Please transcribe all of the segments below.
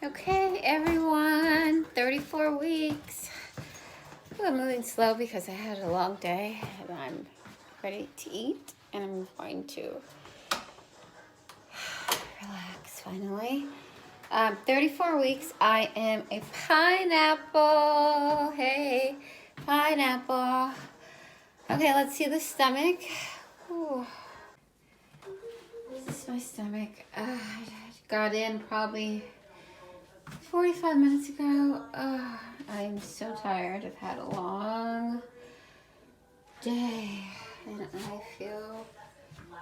Okay, everyone, 34 weeks. I'm moving slow because I had a long day and I'm ready to eat and I'm going to relax finally. 34 weeks, I am a pineapple. Hey, pineapple. Okay, let's see the stomach. Ooh. This is my stomach. I got in probably 45 minutes ago. I'm so tired. I've had a long day and I feel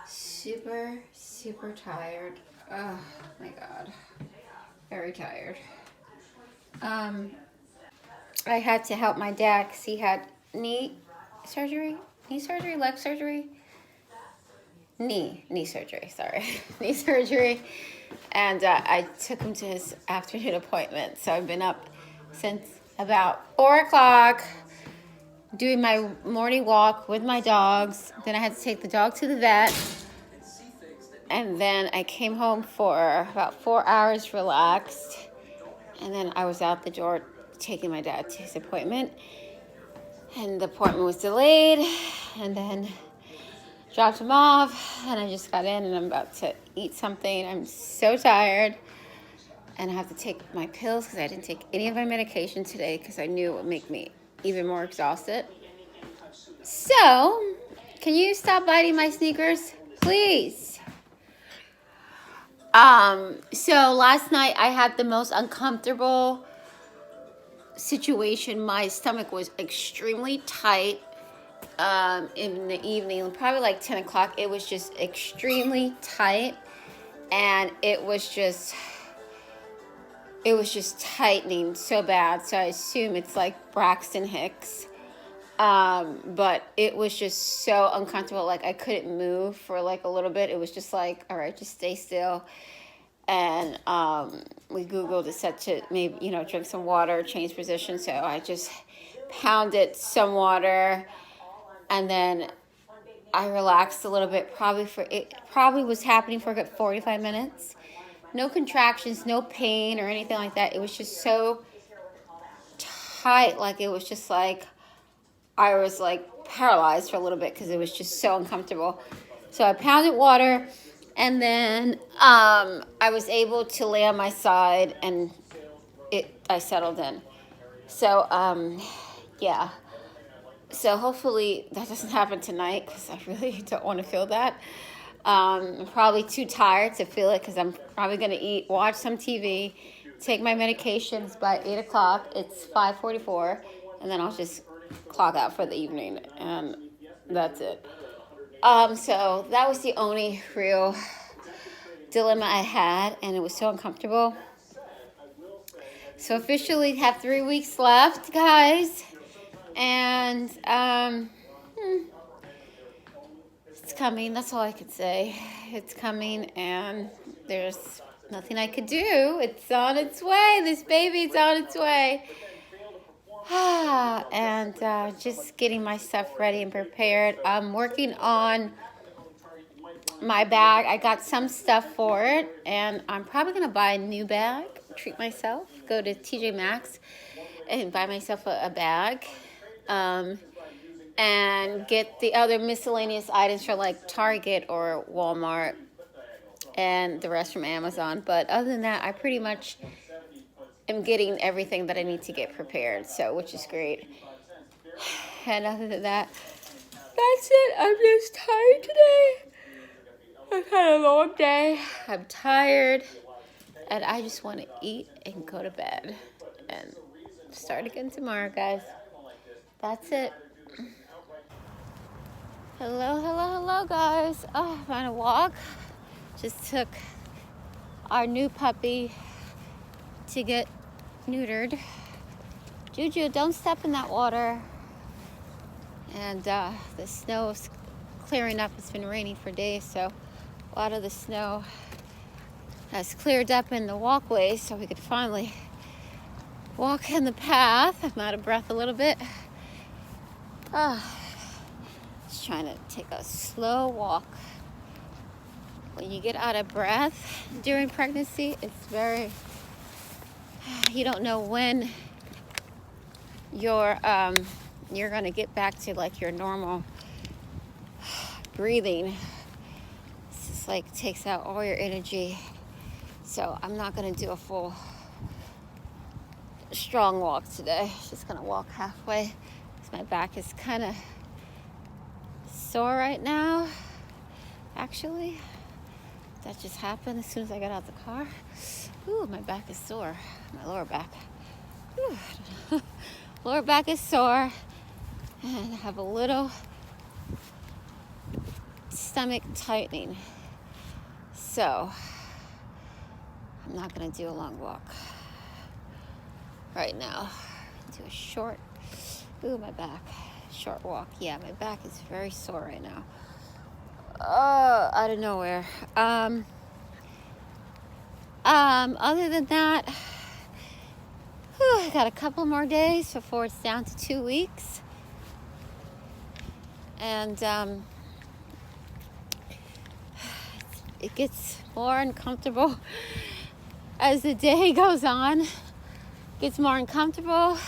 super, super tired. Oh my God. Very tired. I had to help my dad because he had knee surgery, leg surgery, knee surgery, sorry, knee surgery. And I took him to his afternoon appointment. So I've been up since about 4 o'clock doing my morning walk with my dogs. Then I had to take the dog to the vet. And then I came home for about 4 hours relaxed. And then I was out the door taking my dad to his appointment. And the appointment was delayed. And then dropped him off. And I just got in and I'm about to eat something. I'm so tired. And I have to take my pills because I didn't take any of my medication today because I knew it would make me even more exhausted. So, can you stop biting my sneakers, please? So last night I had the most uncomfortable situation. My stomach was extremely tight in the evening, probably like 10 o'clock. It was just extremely tight and it was just tightening so bad. So I assume it's like Braxton Hicks. But it was just so uncomfortable. Like I couldn't move for like a little bit. It was just like, all right, just stay still. And we Googled it, said to maybe, drink some water, change position. So I just pounded some water and then I relaxed a little bit. Probably was happening for a good 45 minutes. No contractions, no pain or anything like that. It was just so tight. Like it was just like I was like paralyzed for a little bit because it was just so uncomfortable. So I pounded water and then I was able to lay on my side and I settled in. So yeah. So hopefully that doesn't happen tonight because I really don't want to feel that. I'm probably too tired to feel it because I'm probably going to watch some TV, take my medications by 8 o'clock. It's 5:44, and then I'll just clock out for the evening, and that's it. So that was the only real dilemma I had, and it was so uncomfortable. So officially have 3 weeks left, guys, and it's coming. That's all I could say. It's coming, and there's nothing I could do. It's on its way. This baby's on its way. And just getting my stuff ready and prepared. I'm working on my bag. I got some stuff for it, and I'm probably going to buy a new bag, treat myself, go to TJ Maxx and buy myself a bag. And get the other miscellaneous items from like Target or Walmart and the rest from Amazon. But other than that, I pretty much am getting everything that I need to get prepared, so which is great. And other than that, that's it. I'm just tired today. I've had a long day. I'm tired. And I just want to eat and go to bed. And start again tomorrow, guys. That's it. Hello, guys. Oh, I'm on a walk. Just took our new puppy to get neutered. Juju, don't step in that water. And the snow is clearing up. It's been raining for days, so a lot of the snow has cleared up in the walkway, so we could finally walk in the path. I'm out of breath a little bit. Just trying to take a slow walk. When you get out of breath during pregnancy, it's very you don't know when you're gonna get back to like your normal breathing. It's just like takes out all your energy. So I'm not gonna do a full strong walk today. Just gonna walk halfway because my back is kind of sore right now. Actually, that just happened as soon as I got out the car. Ooh, my back is sore. My lower back. Ooh. Lower back is sore, and I have a little stomach tightening. So I'm not gonna do a long walk right now. Do a short, ooh, my back, short walk. Yeah, my back is very sore right now. Out of nowhere. Other than that, I got a couple more days before it's down to 2 weeks. And it gets more uncomfortable as the day goes on. It gets more uncomfortable.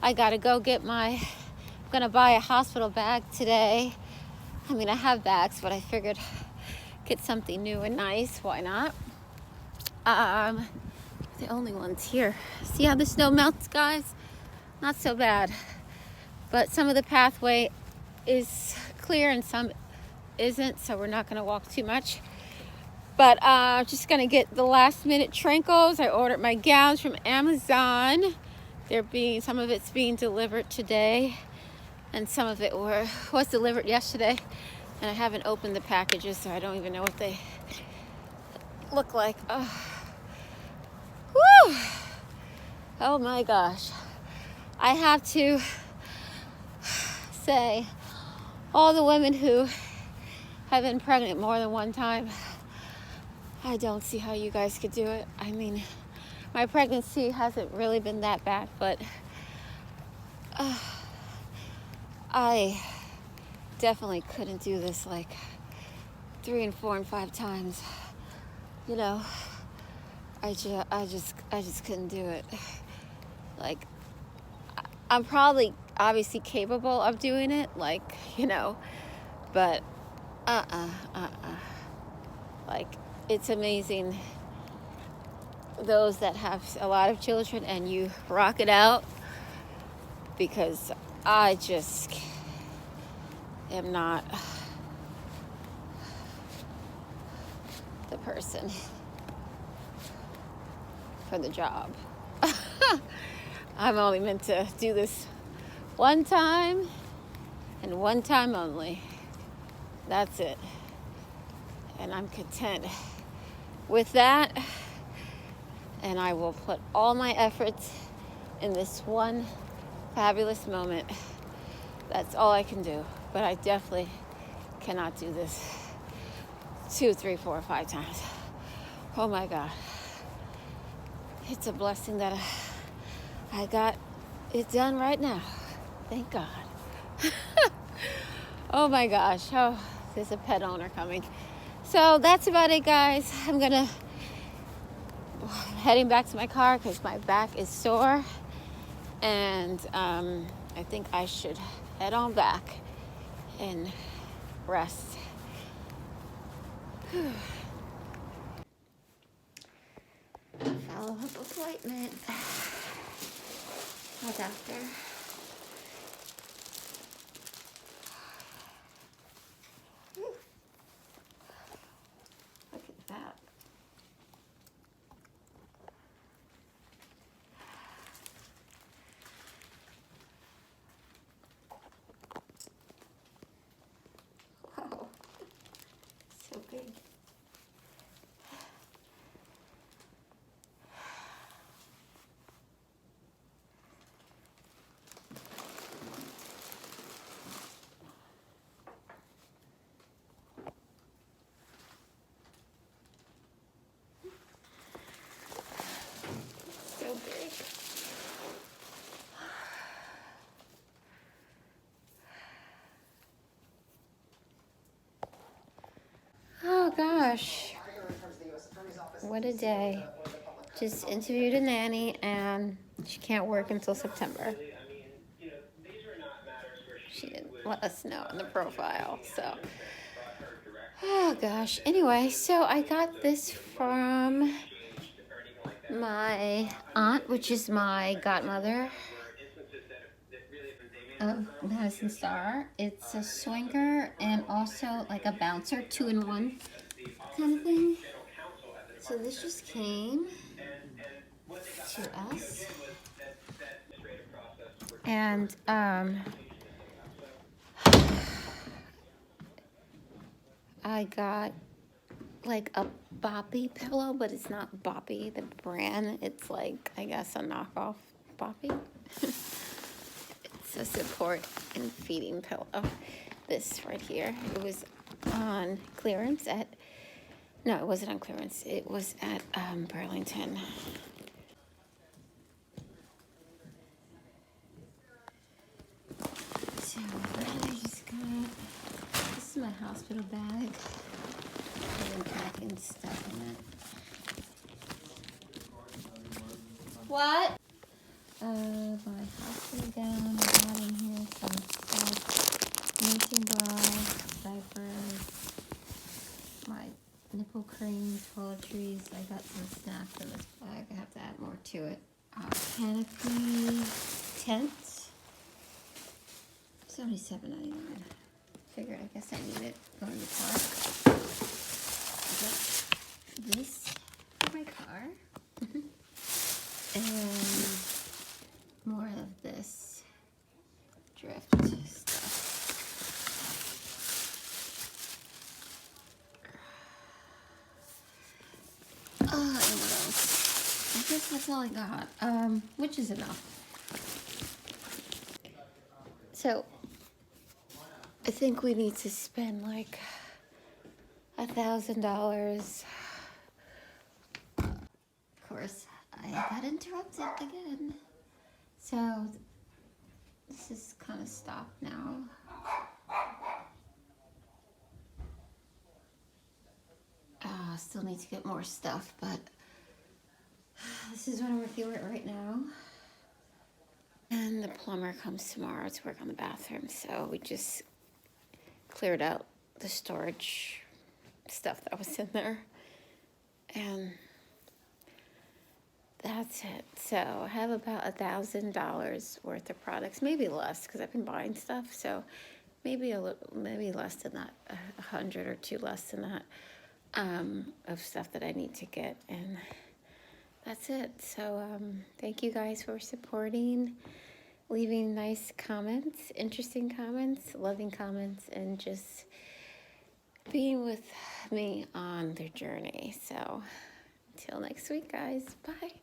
I gotta go get I'm gonna buy a hospital bag today. I mean, I have bags, but I figured get something new and nice. Why not? The only ones here. See how the snow melts, guys? Not so bad. But some of the pathway is clear and some isn't, so we're not gonna walk too much. But just gonna get the last minute trinkles. I ordered my gowns from Amazon. Some of it's being delivered today, and some of it was delivered yesterday. And I haven't opened the packages, so I don't even know what they look like. Whew. Oh my gosh. I have to say, all the women who have been pregnant more than one time, I don't see how you guys could do it. I mean, my pregnancy hasn't really been that bad, but I definitely couldn't do this like 3 and 4 and 5 times. You know, I just couldn't do it. Like, I'm probably obviously capable of doing it, like, you know, but like, it's amazing those that have a lot of children and you rock it out, because I just am not the person for the job. I'm only meant to do this one time and one time only. That's it. And I'm content with that. And I will put all my efforts in this one fabulous moment. That's all I can do. But I definitely cannot do this 2, 3, 4, 5 times. Oh my God. It's a blessing that I got it done right now. Thank God. Oh my gosh. Oh, there's a pet owner coming. So that's about it, guys. I'm heading back to my car because my back is sore. And I think I should head on back and rest. Follow-up appointment. My doctor. Look at that. Wow. So big. So big. Oh gosh. What a day. just interviewed a nanny, and she can't work until September. She didn't let us know in the profile, so. Oh gosh. Anyway, so I got this from my aunt, which is my godmother of Madison Star. It's a swinger and also like a bouncer, 2-in-1 kind of thing. So this just came to us. And I got like a Boppy pillow, but it's not Boppy, the brand. It's like, I guess, a knockoff Boppy. It's a support and feeding pillow. This right here. It was on clearance at, no, it wasn't on clearance. It was at Burlington. So then I just got, this is my hospital bag. I've been packing stuff in it. What? My hospital gown, I got in here some stuff, nursing bra, diapers, my nipple creams, toiletries. I got some snacks in this bag. I have to add more to it. Canopy tent, $77.99. Figured I guess I need it going to the park. I got this for my car. And more of this drift stuff. And what else? I guess that's all I got, which is enough. So, I think we need to spend like $1,000. Of course, I got interrupted again. So, this is kind of stopped now. Still need to get more stuff, but this is what I'm working with right now. And the plumber comes tomorrow to work on the bathroom, so we just cleared out the storage stuff that was in there. And that's it. So I have about $1,000 worth of products, maybe less, because I've been buying stuff. So maybe maybe less than that, 100 or two less than that, of stuff that I need to get. And that's it. So thank you guys for supporting, leaving nice comments, interesting comments, loving comments, and just being with me on their journey. So until next week, guys. Bye.